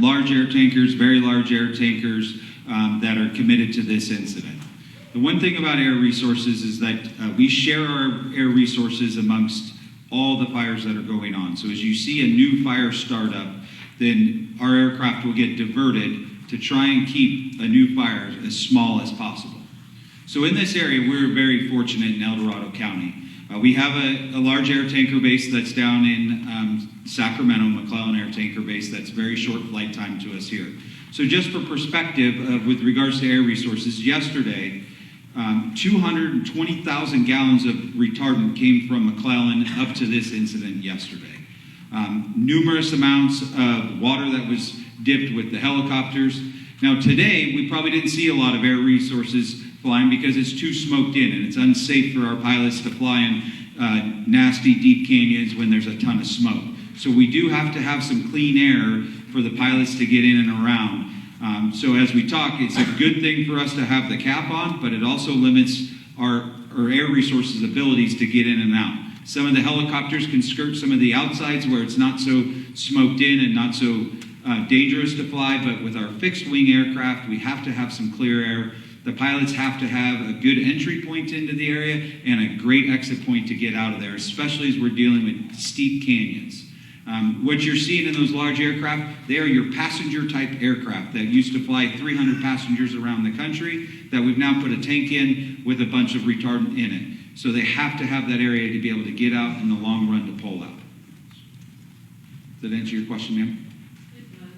large air tankers, very large air tankers that are committed to this incident. The one thing about air resources is that we share our air resources amongst all the fires that are going on. So as you see a new fire start up, then our aircraft will get diverted to try and keep a new fire as small as possible. So in this area, we're very fortunate in El Dorado County. We have a large air tanker base that's down in Sacramento, McClellan Air Tanker Base, that's very short flight time to us here. So just for perspective, with regards to air resources, yesterday, 220,000 gallons of retardant came from McClellan up to this incident yesterday. Numerous amounts of water that was dipped with the helicopters. Now today, we probably didn't see a lot of air resources flying because it's too smoked in and it's unsafe for our pilots to fly in nasty deep canyons when there's a ton of smoke. So we do have to have some clean air for the pilots to get in and around. So as we talk, it's a good thing for us to have the cap on, but it also limits our air resources' abilities to get in and out. Some of the helicopters can skirt some of the outsides where it's not so smoked in and not so dangerous to fly, but with our fixed wing aircraft, we have to have some clear air. The pilots have to have a good entry point into the area and a great exit point to get out of there, especially as we're dealing with steep canyons. What you're seeing in those large aircraft, they are your passenger type aircraft that used to fly 300 passengers around the country that we've now put a tank in with a bunch of retardant in it. So they have to have that area to be able to get out in the long run to pull out. Does that answer your question, ma'am? It does.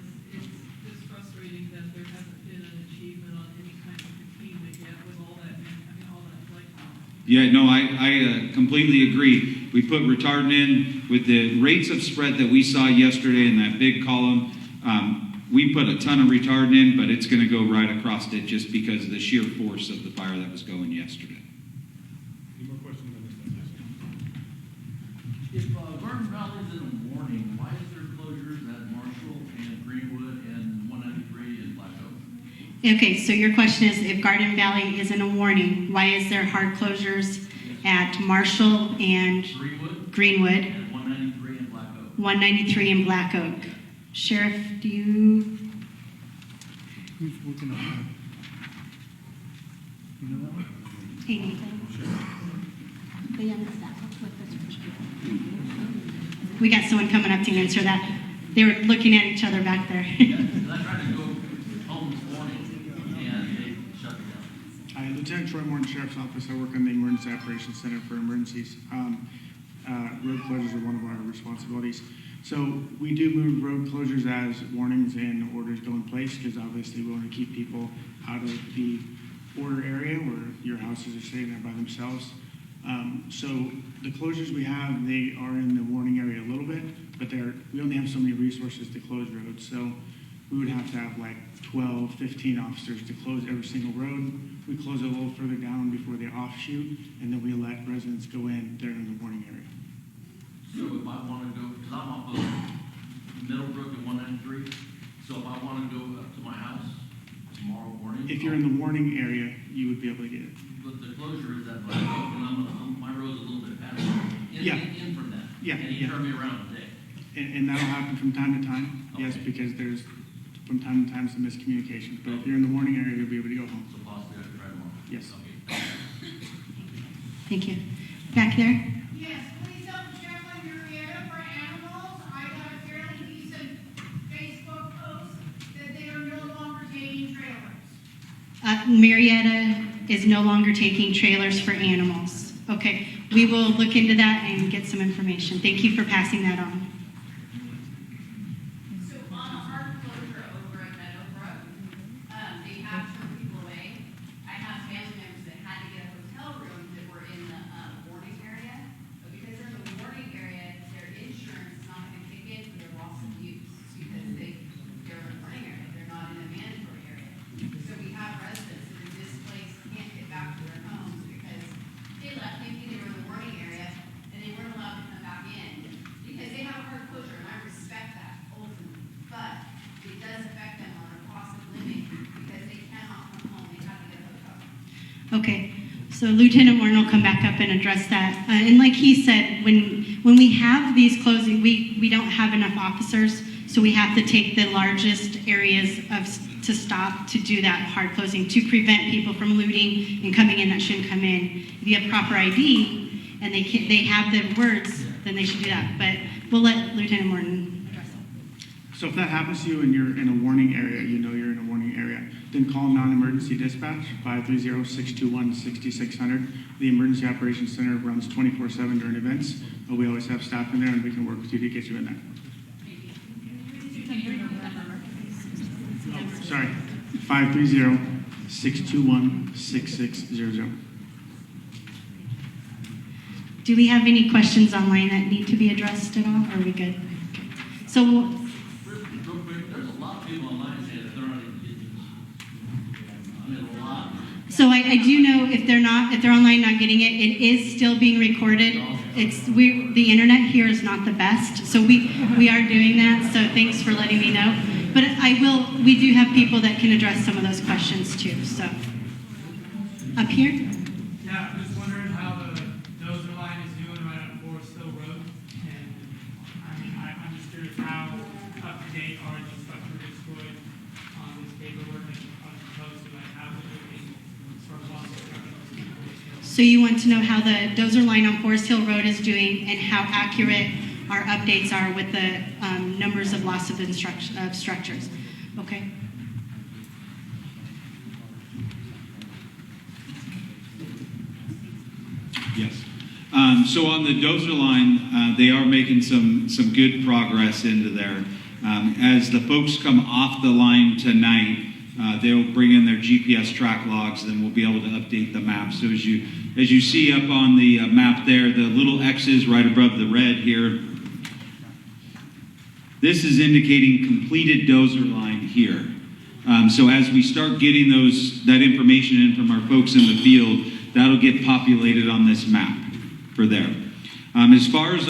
It's frustrating that there hasn't been an achievement on any kind of containment yet with all that flight time. Yeah, no, I completely agree. We put retardant in with the rates of spread that we saw yesterday in that big column. We put a ton of retardant in, but it's going to go right across it just because of the sheer force of the fire that was going yesterday. Any more questions on this? If Garden Valley is in a warning, why is there closures at Marshall and Greenwood and 193 and Black Oak? Okay, so your question is, if Garden Valley is in a warning, why is there hard closures at Marshall and Greenwood And 193 and Black Oak? 193 and Black Oak? Sheriff, do you? Who's working on that? You know that one? Hey, Nathan. The young staff with this first group. We got someone coming up to answer that. They were looking at each other back there. Yeah, 'cause I tried to go home this morning and they shut it down. Hi, Lieutenant Troy Morton, Sheriff's Office. I work on the Emergency Operations Center for Emergencies. Road closures are one of our responsibilities. So we do move road closures as warnings and orders go in place because obviously we want to keep people out of the order area where your houses are sitting there by themselves. So the closures we have, they are in the warning area a little bit, but we only have so many resources to close roads. So we would have to have like 12, 15 officers to close every single road. We close it a little further down before they offshoot, and then we let residents go in there in the warning area. So if I want to go, because I'm off of Middlebrook and 193, so if I want to go up to my house tomorrow morning. If you're in the warning area, you would be able to get it. But the closure is at Black Oak, and my road's a little bit past in from that. Yeah, And he yeah. turned me around today. And that'll happen from time to time, yes, Okay. because there's from time to time some miscommunication. But if you're in the warning area, you'll be able to go home. So possibly I could try tomorrow. Yes. Okay. Thank you. Back there? Yes, please double check on Marietta for animals. I got a fairly decent Facebook post that they are no longer taking trailers. Marietta is no longer taking trailers for animals. Okay, we will look into that and get some information. Thank you for passing that on. So on a hard closure over at Meadowbrook, they have turned people away. I have family members that had to get a hotel room that were in the warning area, but because they're in the warning area, their insurance is not going to kick in for their loss of use because they're in the warning area. They're not in a mandatory area. So we have residents that are displaced, can't get back to their homes because they left thinking they were in the warning area and they weren't allowed to come back in because they have a hard closure, and I respect that ultimately, but it does affect them on their cost of living because they cannot come home, they have to get a hotel. Okay, so Lieutenant Warren will come back up and address that. And like he said, when we have these closing, we don't have enough officers, So we have to take the largest areas to stop to do that hard closing to prevent people from looting and coming in that shouldn't come in. If you have proper ID and they have the words, then they should do that. But we'll let Lieutenant Morton address it. So if that happens to you and you're in a warning area, you know you're in a warning area, then call non-emergency dispatch, 530-621-6600. The Emergency Operations Center runs 24/7 during events. We always have staff in there, and we can work with you to get you in there. Oh, sorry, 530-621-6600. Do we have any questions online that need to be addressed at all? Or are we good? Okay. So Real quick, there's a lot of people online saying that they're not even getting this. I mean, a lot. So I do know if they're online not getting it, it is still being recorded. The internet here is not the best, so we are doing that. So thanks for letting me know. But we do have people that can address some of those questions too. So up here, Yeah, I'm just wondering how the dozer line is doing right on Forest Hill Road. And I'm just curious how up to date are the structure destroyed on this paperwork as opposed to like how they're looking for loss of structure. so you want to know how the dozer line on Forest Hill Road is doing and how accurate our updates are with the numbers of loss of structures. Okay. Yes. So on the dozer line, they are making some good progress into there. As the folks come off the line tonight, they'll bring in their GPS track logs, and then we'll be able to update the map. So as you see up on the map there, the little X's right above the red here, this is indicating completed dozer line here. So as we start getting that information in from our folks in the field, that'll get populated on this map for there. As far as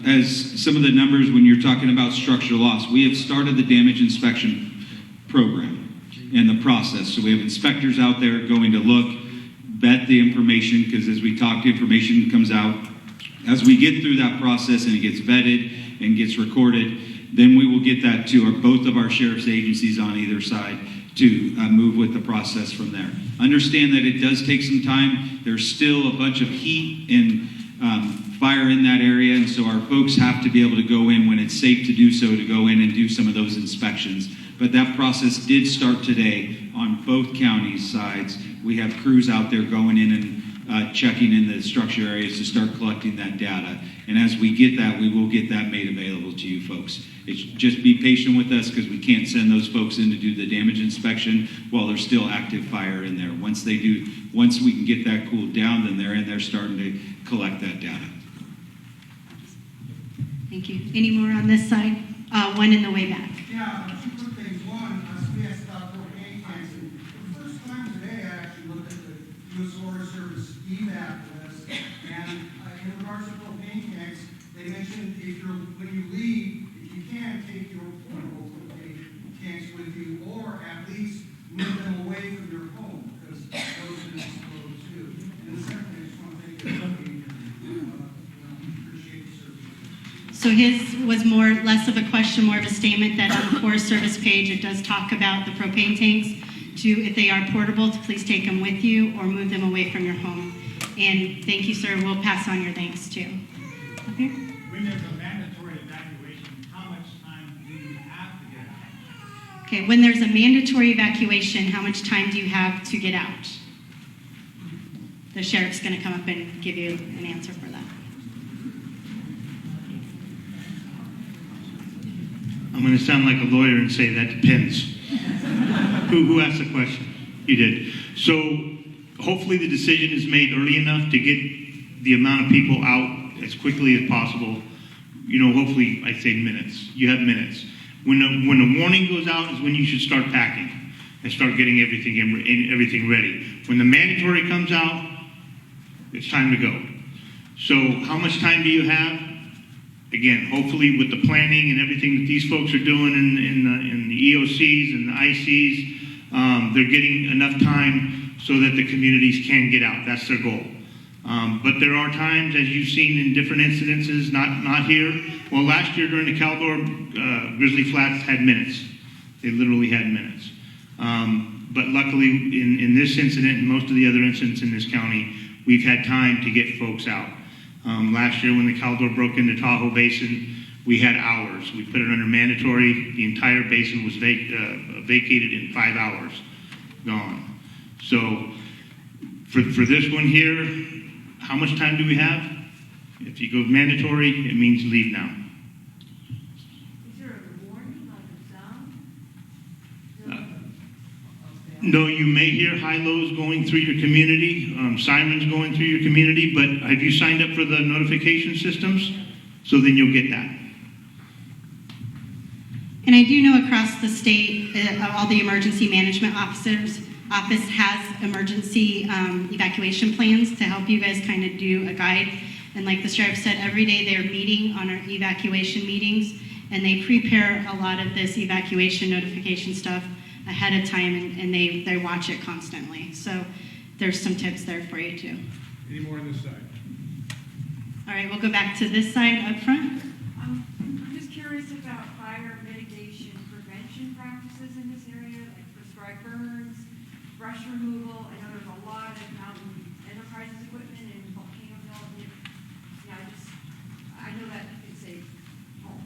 as some of the numbers when you're talking about structure loss, we have started the damage inspection program and the process. So we have inspectors out there going to look, vet the information, because as we talk, information comes out. As we get through that process and it gets vetted and gets recorded, then we will get that to both of our sheriff's agencies on either side to move with the process from there. Understand that it does take some time. There's still a bunch of heat and fire in that area, and so our folks have to be able to go in when it's safe to do so, to go in and do some of those inspections. But that process did start today on both counties' sides. We have crews out there going in and checking in the structure areas to start collecting that data. And as we get that, we will get that made available to you folks. It's just be patient with us because we can't send those folks in to do the damage inspection while there's still active fire in there. Once we can get that cooled down, then they're in there starting to collect that data. Thank you. Any more on this side? One in the way back. Yeah, two quick things. One, we asked about propane tanks, and for the first time today, I actually looked at the U.S. Forest Service EMAP list, and in regards to propane tanks, they mentioned when you leave, if you can, take your portable propane tanks with you, or at least move them away from your home, because those are exposed too. And the second thing, I just want to thank everybody, appreciate the service. So his was less of a question, more of a statement that on the Forest Service page, it does talk about the propane tanks. If they are portable, to please take them with you or move them away from your home. And thank you, sir. We'll pass on your thanks too. Up here. When there's a mandatory evacuation, how much time do you have to get out? Okay, when there's a mandatory evacuation, how much time do you have to get out? The sheriff's going to come up and give you an answer for that. I'm going to sound like a lawyer and say that depends. Who asked the question? You did. So hopefully the decision is made early enough to get the amount of people out as quickly as possible. Hopefully I say minutes. You have minutes. When the warning goes out is when you should start packing and start getting everything ready. When the mandatory comes out, it's time to go. So how much time do you have? Again, hopefully with the planning and everything that these folks are doing in the EOCs and the ICs, they're getting enough time so that the communities can get out. That's their goal. But there are times, as you've seen in different incidences, not here. Well, last year during the Caldor, Grizzly Flats had minutes. They literally had minutes. But luckily, in this incident and most of the other incidents in this county, we've had time to get folks out. Last year when the Caldor broke into Tahoe Basin, we had hours. We put it under mandatory. The entire basin was vacated in 5 hours. Gone. So for this one here, how much time do we have? If you go mandatory, it means leave now. Is there a warning, like a sound? No, you may hear high-lows going through your community, sirens going through your community, but have you signed up for the notification systems? So then you'll get that. And I do know across the state, all the emergency management office has emergency evacuation plans to help you guys kind of do a guide. And like the sheriff said, every day they're meeting on our evacuation meetings, and they prepare a lot of this evacuation notification stuff ahead of time, and they watch it constantly. So there's some tips there for you too. Any more on this side? All right, we'll go back to this side up front. I'm just curious about fire mitigation prevention practices in this area, like prescribed burns, brush removal. I know there's a lot of mountain enterprises equipment and volcano development. Yeah, I know that it's save homes.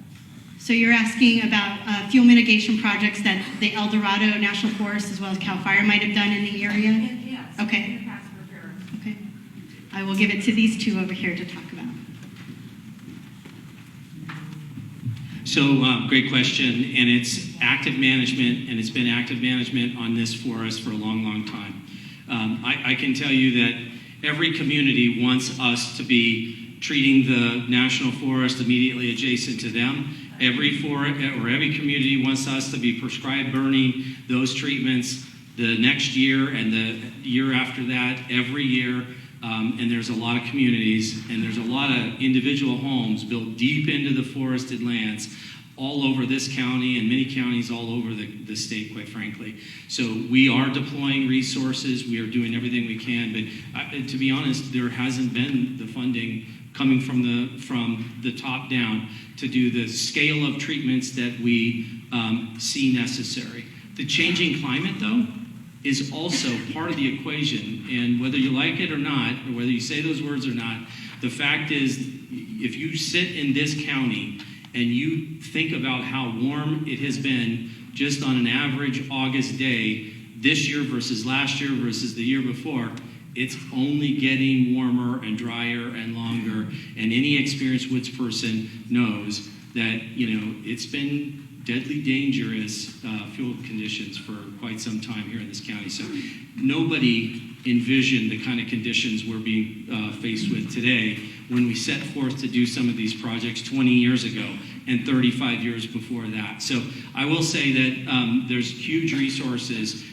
So you're asking about fuel mitigation projects that the El Dorado National Forest as well as CAL FIRE might have done in the area? And yes, Okay. in the past repairs. Okay. I will give it to these two over here to talk about. So, great question, and it's active management, and it's been active management on this for us for a long, long time. I can tell you that every community wants us to be treating the national forest immediately adjacent to them. Every community wants us to be prescribed burning those treatments the next year and the year after that, every year. And there's a lot of communities, and there's a lot of individual homes built deep into the forested lands all over this county and many counties all over the state, quite frankly. So we are deploying resources. We are doing everything we can. But to be honest, there hasn't been the funding coming from the top down to do the scale of treatments that we see necessary. The changing climate, though, is also part of the equation, and whether you like it or not, or whether you say those words or not, the fact is, if you sit in this county and you think about how warm it has been just on an average August day this year versus last year versus the year before, it's only getting warmer and drier and longer, and any experienced woods person knows that, it's been deadly dangerous fuel conditions for quite some time here in this county. So nobody envisioned the kind of conditions we're being faced with today when we set forth to do some of these projects 20 years ago and 35 years before that. So I will say that there's huge resources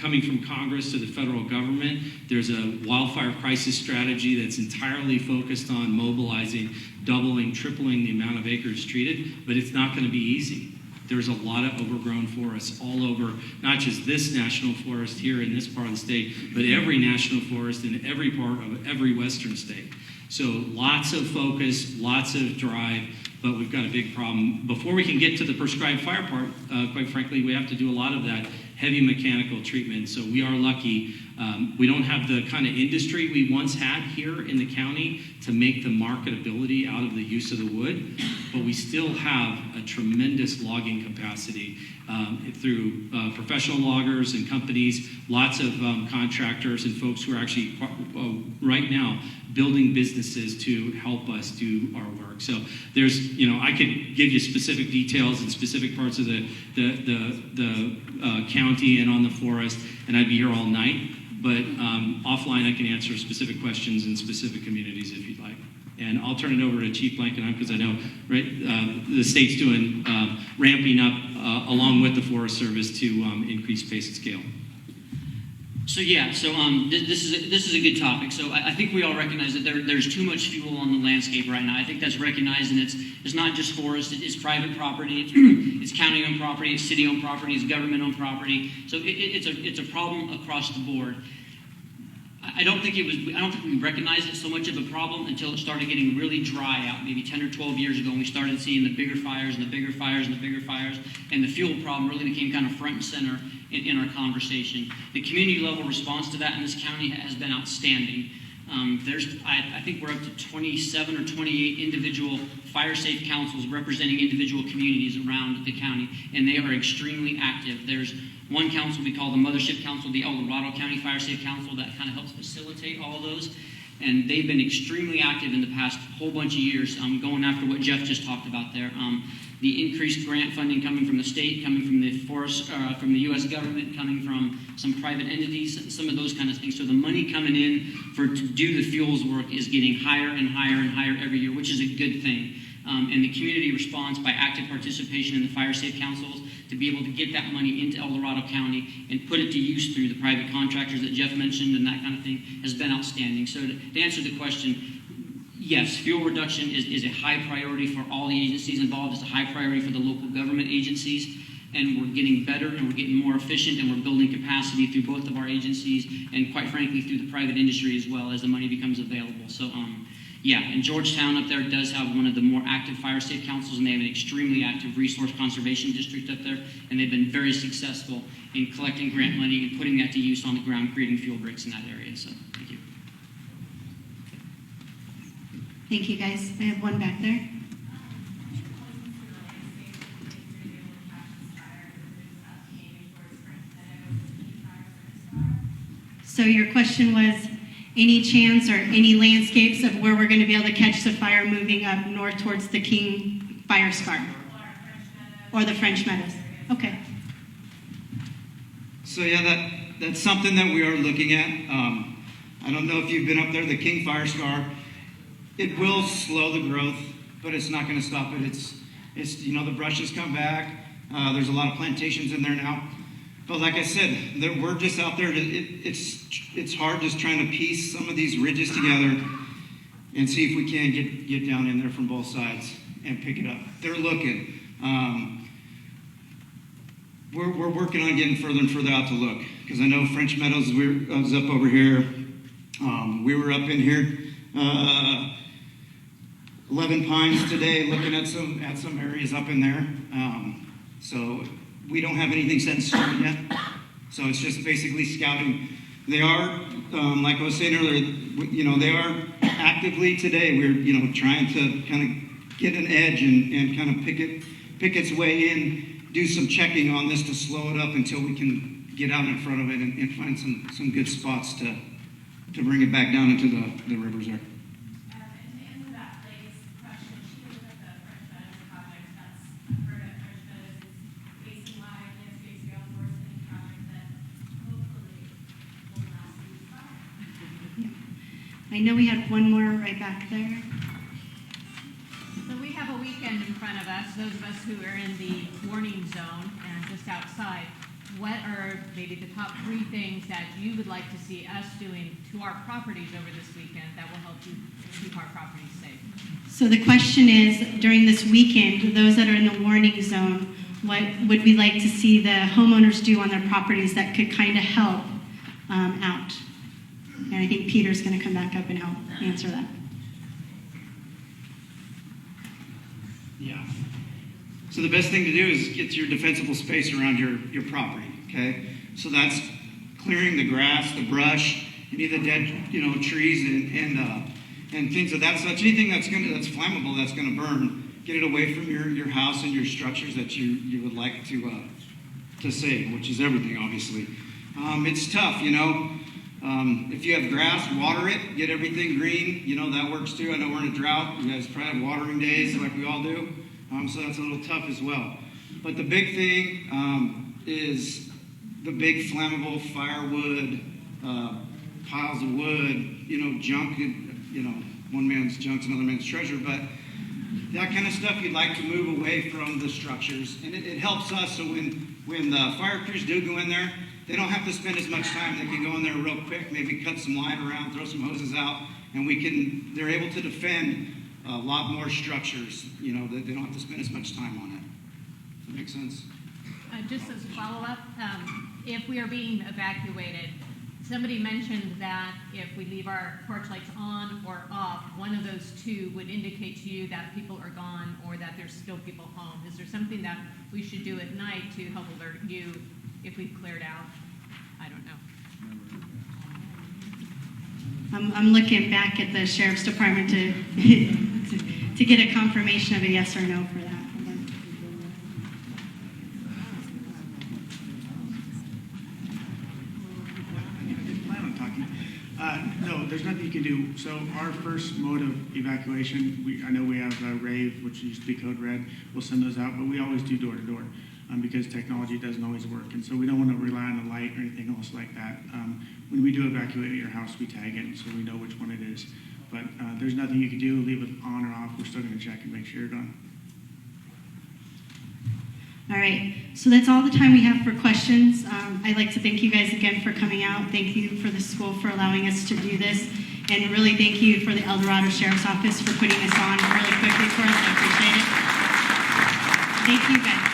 coming from Congress to the federal government. There's a wildfire crisis strategy that's entirely focused on mobilizing, doubling, tripling the amount of acres treated, but it's not going to be easy. There's a lot of overgrown forests all over, not just this national forest here in this part of the state, but every national forest in every part of every western state. So lots of focus, lots of drive, but we've got a big problem. Before we can get to the prescribed fire part, quite frankly, we have to do a lot of that heavy mechanical treatment. So we are lucky. We don't have the kind of industry we once had here in the county to make the marketability out of the use of the wood, but we still have a tremendous logging capacity through professional loggers and companies, lots of contractors and folks who are actually right now building businesses to help us do our work. So there's, I could give you specific details in specific parts of the county and on the forest, and I'd be here all night. But offline, I can answer specific questions in specific communities if you'd like. And I'll turn it over to Chief Blankenham because I know the state's doing ramping up along with the Forest Service to increase pace and scale. So this is a good topic. So I think we all recognize that there's too much fuel on the landscape right now. I think that's recognized, and it's not just forest. It's private property. It's county-owned property. It's city-owned property. It's government-owned property. So it's a problem across the board. I don't think we recognized it so much of a problem until it started getting really dry out, maybe 10 or 12 years ago, and we started seeing the bigger fires and the bigger fires and the bigger fires, and the fuel problem really became kind of front and center in our conversation. The community level response to that in this county has been outstanding. I think we're up to 27 or 28 individual fire safe councils representing individual communities around the county, and they are extremely active. There's one council we call the Mothership Council, the Dorado County Fire Safe Council, that kind of helps facilitate all of those. And they've been extremely active in the past whole bunch of years, going after what Jeff just talked about there. The increased grant funding coming from the state, coming from the from the U.S. government, coming from some private entities, some of those kind of things. So the money coming in to do the fuels work is getting higher and higher and higher every year, which is a good thing. And the community response by active participation in the fire safe councils to be able to get that money into El Dorado County and put it to use through the private contractors that Jeff mentioned and that kind of thing has been outstanding. So to answer the question, yes, fuel reduction is a high priority for all the agencies involved. It's a high priority for the local government agencies. And we're getting better and we're getting more efficient and we're building capacity through both of our agencies and quite frankly through the private industry as well as the money becomes available. So yeah, and Georgetown up there does have one of the more active fire safe councils, and they have an extremely active resource conservation district up there, and they've been very successful in collecting grant money and putting that to use on the ground, creating fuel breaks in that area. So thank you. Thank you, guys. I have one back there. So your question was, any chance or any landscapes of where we're going to be able to catch the fire moving up north towards the King Fire Scar? Or the French Meadows? Okay. So yeah, that's something that we are looking at. I don't know if you've been up there, the King Fire Scar. It will slow the growth, but it's not going to stop it. It's the brush has come back. There's a lot of plantations in there now. But like I said, we're just out there. It's hard just trying to piece some of these ridges together and see if we can get down in there from both sides and pick it up. They're looking. We're working on getting further and further out to look because I know French Meadows. I was up over here. We were up in here, 11 Pines today, looking at some areas up in there. So. We don't have anything set in stone yet, so it's just basically scouting. They are, like I was saying earlier, they are actively today. We're, trying to kind of get an edge and kind of pick its way in, do some checking on this to slow it up until we can get out in front of it and find some good spots to bring it back down into the rivers there. I know we had one more right back there. So we have a weekend in front of us, those of us who are in the warning zone and just outside. What are maybe the top 3 things that you would like to see us doing to our properties over this weekend that will help you keep our properties safe? So the question is, during this weekend, those that are in the warning zone, what would we like to see the homeowners do on their properties that could kind of help out? And I think Peter's going to come back up and help answer that. Yeah. So the best thing to do is get your defensible space around your property, okay? So that's clearing the grass, the brush, any of the dead, trees and things of that such. Anything that's flammable, that's going to burn. Get it away from your house and your structures that you would like to save, which is everything, obviously. It's tough, if you have grass, water it, get everything green. That works too. I know we're in a drought. You guys probably have watering days like we all do. So that's a little tough as well. But the big thing is the big flammable firewood, piles of wood, junk. One man's junk's another man's treasure. But that kind of stuff you'd like to move away from the structures. And it helps us so when the fire crews do go in there, they don't have to spend as much time. They can go in there real quick, maybe cut some line around, throw some hoses out, and they're able to defend a lot more structures, they don't have to spend as much time on it. Does that make sense? Just as a follow-up, if we are being evacuated, somebody mentioned that if we leave our porch lights on or off, one of those two would indicate to you that people are gone or that there's still people home. Is there something that we should do at night to help alert you if we've cleared out? I don't know. I'm looking back at the sheriff's department to to get a confirmation of a yes or no for that. Hold on. I didn't plan on talking. No, there's nothing you can do. So our first mode of evacuation, I know we have RAVE, which used to be Code Red. We'll send those out, but we always do door to door because technology doesn't always work. And so we don't want to rely on the light or anything else like that. When we do evacuate your house, we tag it so we know which one it is. But there's nothing you can do, leave it on or off. We're still going to check and make sure you're gone. All right, so that's all the time we have for questions. I'd like to thank you guys again for coming out. Thank you for the school for allowing us to do this. And really thank you for the El Dorado Sheriff's Office for putting this on really quickly for us. I appreciate it. Thank you guys.